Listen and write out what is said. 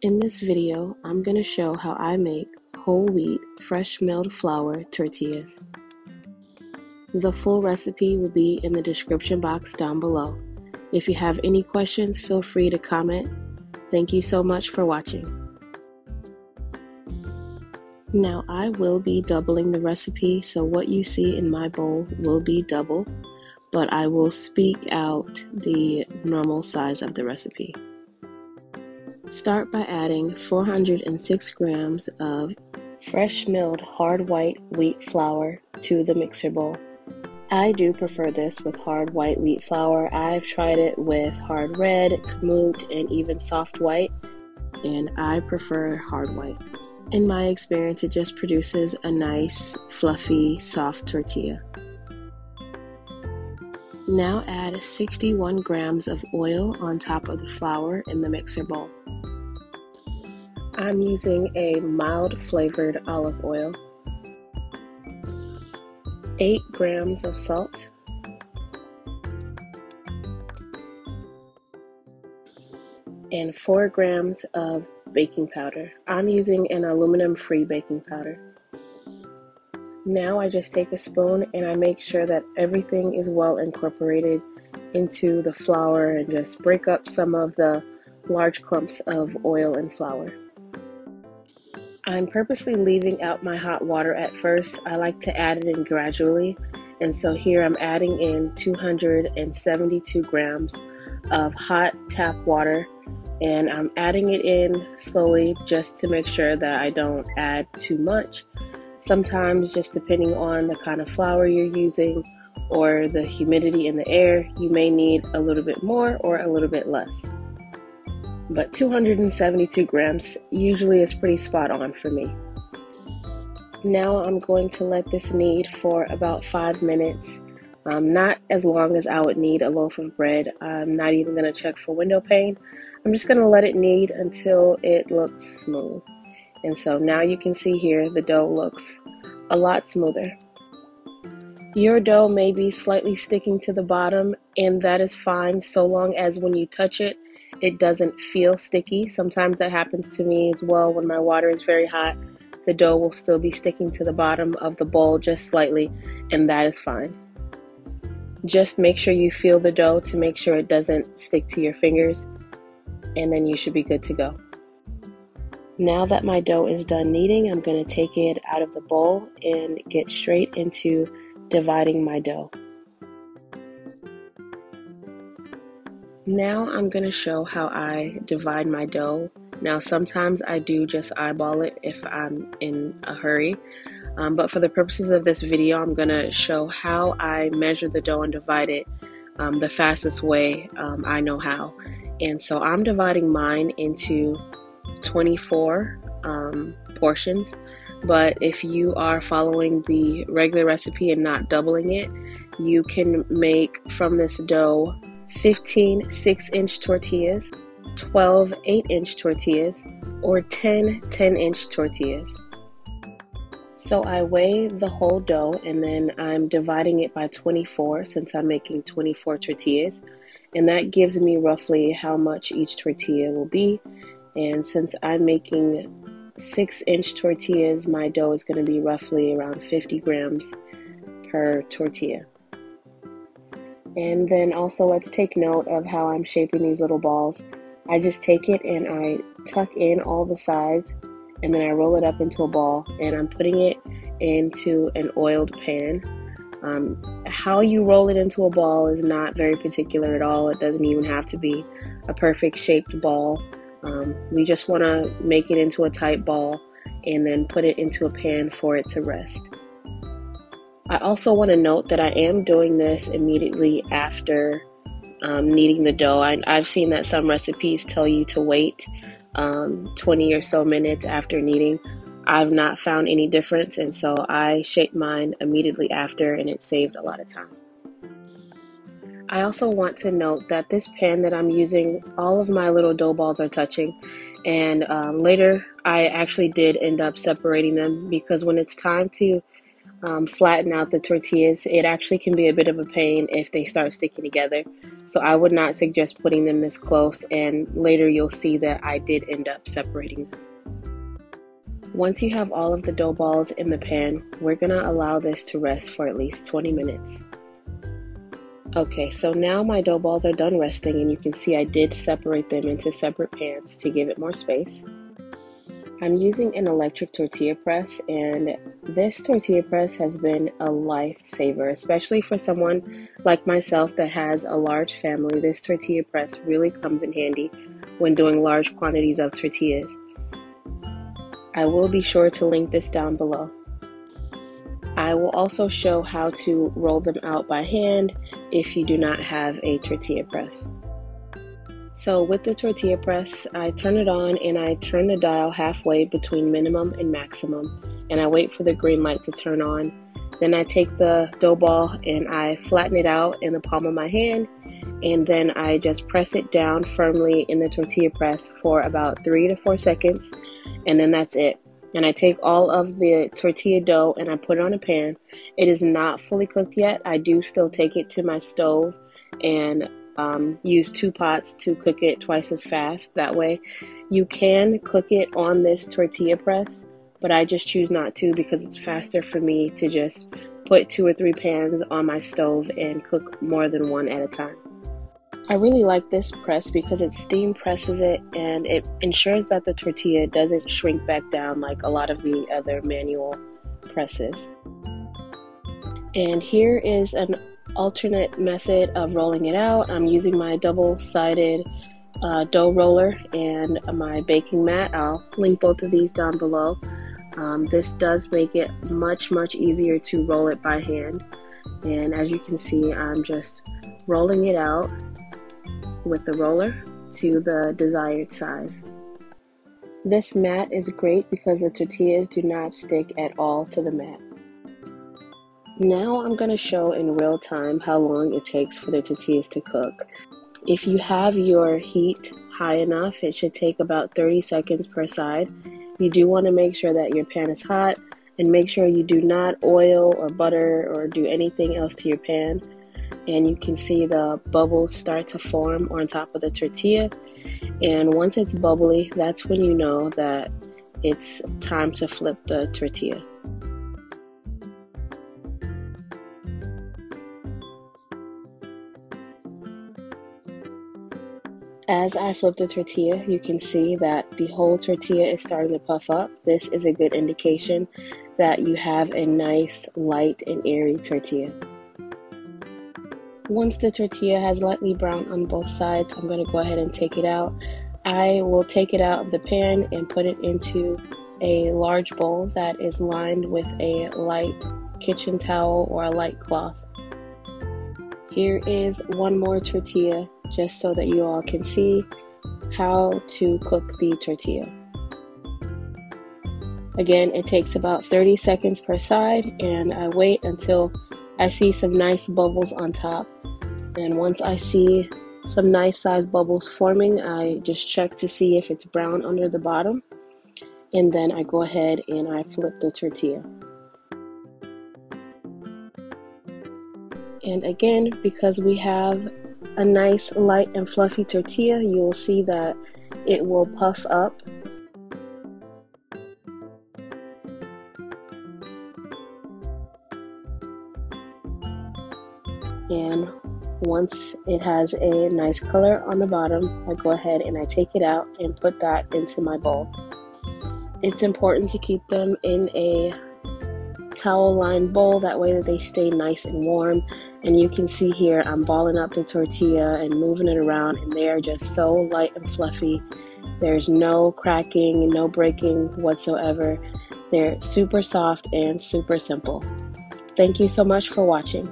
In this video, I'm going to show how I make whole wheat, fresh milled flour tortillas. The full recipe will be in the description box down below. If you have any questions, feel free to comment. Thank you so much for watching. Now I will be doubling the recipe, so what you see in my bowl will be double, but I will speak out the normal size of the recipe. Start by adding 406 grams of fresh milled hard white wheat flour to the mixer bowl. I do prefer this with hard white wheat flour. I've tried it with hard red, kamut, and even soft white, and I prefer hard white. In my experience, it just produces a nice, fluffy, soft tortilla. Now add 61 grams of oil on top of the flour in the mixer bowl. I'm using a mild flavored olive oil, 8 grams of salt, and 4 grams of baking powder. I'm using an aluminum-free baking powder. Now I just take a spoon and I make sure that everything is well incorporated into the flour and just break up some of the large clumps of oil and flour. I'm purposely leaving out my hot water at first. I like to add it in gradually, and so here I'm adding in 272 grams of hot tap water, and I'm adding it in slowly just to make sure that I don't add too much. Sometimes, just depending on the kind of flour you're using or the humidity in the air, you may need a little bit more or a little bit less. But 272 grams usually is pretty spot on for me. Now I'm going to let this knead for about 5 minutes, not as long as I would knead a loaf of bread. I'm not even going to check for window pane. I'm just going to let it knead until it looks smooth. And so now you can see here the dough looks a lot smoother. Your dough may be slightly sticking to the bottom, and that is fine so long as when you touch it, it doesn't feel sticky. Sometimes that happens to me as well. When my water is very hot, the dough will still be sticking to the bottom of the bowl just slightly, and that is fine. Just make sure you feel the dough to make sure it doesn't stick to your fingers, and then you should be good to go. Now that my dough is done kneading, I'm going to take it out of the bowl and get straight into dividing my dough. Now I'm going to show how I divide my dough. Now sometimes I do just eyeball it if I'm in a hurry, but for the purposes of this video, I'm going to show how I measure the dough and divide it the fastest way I know how. And so I'm dividing mine into 24 portions, but if you are following the regular recipe and not doubling it, you can make from this dough 15 6-inch tortillas, 12 8-inch tortillas, or 10 10-inch tortillas. So I weigh the whole dough and then I'm dividing it by 24 since I'm making 24 tortillas, and that gives me roughly how much each tortilla will be. And since I'm making 6-inch tortillas, my dough is going to be roughly around 50 grams per tortilla. And then also let's take note of how I'm shaping these little balls. I just take it and I tuck in all the sides, and then I roll it up into a ball, and I'm putting it into an oiled pan. How you roll it into a ball is not very particular at all. It doesn't even have to be a perfect shaped ball. We just want to make it into a tight ball and then put it into a pan for it to rest. I also want to note that I am doing this immediately after kneading the dough. I've seen that some recipes tell you to wait 20 or so minutes after kneading. I've not found any difference, and so I shape mine immediately after, and it saves a lot of time. I also want to note that this pan that I'm using, all of my little dough balls are touching, and later I actually did end up separating them because when it's time to flatten out the tortillas. It actually can be a bit of a pain if they start sticking together. So I would not suggest putting them this close, and later you'll see that I did end up separating them. Once you have all of the dough balls in the pan, we're gonna allow this to rest for at least 20 minutes. Okay, so now my dough balls are done resting, and you can see I did separate them into separate pans to give it more space. I'm using an electric tortilla press, and this tortilla press has been a lifesaver, especially for someone like myself that has a large family. This tortilla press really comes in handy when doing large quantities of tortillas. I will be sure to link this down below. I will also show how to roll them out by hand if you do not have a tortilla press. So with the tortilla press, I turn it on and I turn the dial halfway between minimum and maximum, and I wait for the green light to turn on. Then I take the dough ball and I flatten it out in the palm of my hand, and then I just press it down firmly in the tortilla press for about 3 to 4 seconds, and then that's it. And I take all of the tortilla dough and I put it on a pan. It is not fully cooked yet. I do still take it to my stove and use 2 pots to cook it twice as fast. That way you can cook it on this tortilla press, but I just choose not to because it's faster for me to just put 2 or 3 pans on my stove and cook more than one at a time. I really like this press because it steam presses it, and it ensures that the tortilla doesn't shrink back down like a lot of the other manual presses. And here is an alternate method of rolling it out. I'm using my double-sided dough roller and my baking mat. I'll link both of these down below. This does make it much easier to roll it by hand, and as you can see, I'm just rolling it out with the roller to the desired size. This mat is great because the tortillas do not stick at all to the mat. Now I'm going to show in real time how long it takes for the tortillas to cook. If you have your heat high enough, it should take about 30 seconds per side. You do want to make sure that your pan is hot, and make sure you do not oil or butter or do anything else to your pan. And you can see the bubbles start to form on top of the tortilla, and once it's bubbly, that's when you know that it's time to flip the tortilla. As I flip the tortilla, you can see that the whole tortilla is starting to puff up. This is a good indication that you have a nice, light and airy tortilla. Once the tortilla has lightly browned on both sides, I'm going to go ahead and take it out. I will take it out of the pan and put it into a large bowl that is lined with a light kitchen towel or a light cloth. Here is one more tortilla, just so that you all can see how to cook the tortilla. Again, it takes about 30 seconds per side, and I wait until I see some nice bubbles on top. And once I see some nice sized bubbles forming, I just check to see if it's brown under the bottom, and then I go ahead and I flip the tortilla. And again, because we have a nice light and fluffy tortilla, you will see that it will puff up. And once it has a nice color on the bottom, I go ahead and I take it out and put that into my bowl. It's important to keep them in a towel-lined bowl, that way that they stay nice and warm. And you can see here I'm balling up the tortilla and moving it around, and they are just so light and fluffy. There's no cracking, no breaking whatsoever. They're super soft and super simple. Thank you so much for watching.